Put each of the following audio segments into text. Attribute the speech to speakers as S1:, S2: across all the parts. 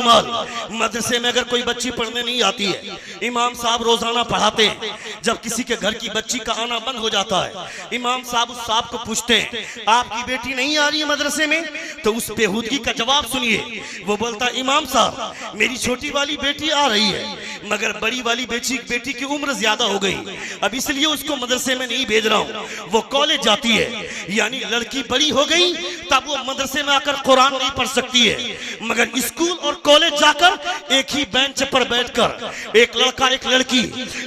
S1: रुमाल। मदरसे में अगर कोई बच्ची पढ़ने नहीं आती है, इमाम साहब रोजाना पढ़ाते हैं। जब किसी के घर की बच्ची का आना बंद हो जाता है, इमाम साहब उस साहब को पूछते हैं, आपकी बेटी नहीं आ रही है मदरसे में? तो उस बेहूदगी का जवाब सुनिए। वो बोलता, इमाम साहब, मेरी छोटी वाली बेटी आ रही है, मगर बड़ी वाली बेटी की उम्र ज्यादा हो गई, अब इसलिए उसको मदरसे में नहीं भेज रहा हूँ, वो कॉलेज जाती है। यानी लड़की बड़ी हो गई, तब वो मदरसे में आकर कुरान नहीं पढ़ सकती है, मगर स्कूल और कॉलेज जाकर एक ही बेंच पर बैठकर एक लड़का एक लड़की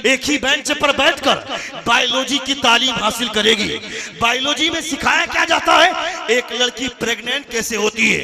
S1: एक ही बेंच पर बैठकर बायोलॉजी की तालीम हासिल करेगी। बायोलॉजी में सिखाया क्या जाता है, एक लड़की प्रेग्नेंट कैसे होती है,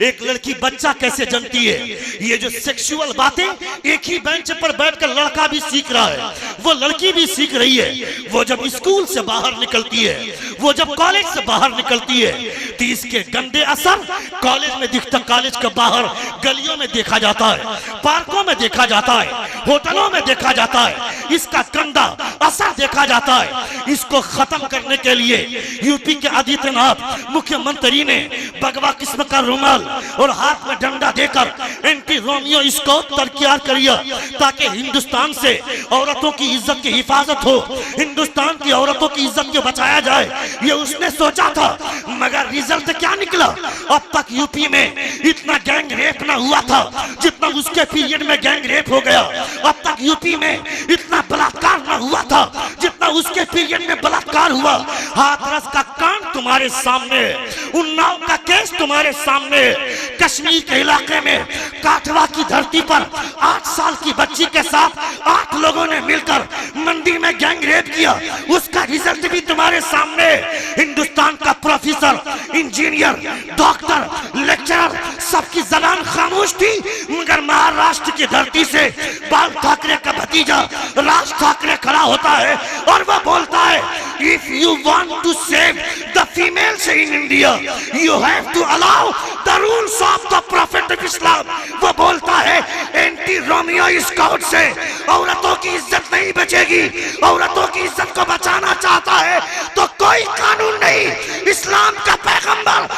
S1: एक लड़की बच्चा कैसे जनती है। ये जो सेक्सुअल बातें एक ही बेंच पर बैठकर लड़का भी सीख रहा है, वो लड़की भी सीख रही है। वो जब स्कूल से बाहर निकलती है, वो जब कॉलेज से बाहर निकलती है, तो इसके गंदे असर कॉलेज में दिखता, कॉलेज के बाहर गलियों में देखा जाता है, पार्कों में देखा जाता है, होटलों में देखा जाता है। इसका गंदा असर देखा जाता है। इसको खत्म करने के लिए यूपी के आदित्यनाथ मुख्यमंत्री ने भगवा किस्म का रुमाल और हाथ में डंडा देकर एंटी रोमियो स्काउट तैयार किया, ताकि हिंदुस्तान से औरतों की इज्जत की हिफाजत हो, हिंदुस्तान की औरतों की इज्जत को बचाया जाए। ये उसने सोचा था, मगर रिजल्ट क्या निकला? अब तक यूपी में इतना गैंग रेप ना हुआ था जितना उसके पीरियड में गैंग रेप हो गया। अब तक यूपी में इतना बलात्कार ना हुआ था जितना उसके पीरियड में बलात्कार हुआ। हाथरस का कांड तुम्हारे सामने, उन्नाव का केस तुम्हारे सामने, कश्मीर के इलाके में काठवा की धरती पर 8 साल की बच्ची के साथ 8 लोगों ने मिलकर मंडी में गैंग रेप किया, उसका रिजल्ट भी तुम्हारे सामने। हिंदुस्तान का प्रोफेसर, इंजीनियर, डॉक्टर, लेक्चरर, सबकी जबान खामोश थी, मगर महाराष्ट्र की धरती से बाल ठाकरे का भतीजा राज ठाकरे खड़ा होता है और वह बोलता है, if you want to save the females in India, you have to allow the rules of the prophet of Islam. वो बोलता है, एंटी रोमियो स्काउट से औरतों की इज्जत नहीं बचेगी। औरतों की इज्जत को बचाना चाहता है तो कोई कानून नहीं, इस्लाम का पैगंबर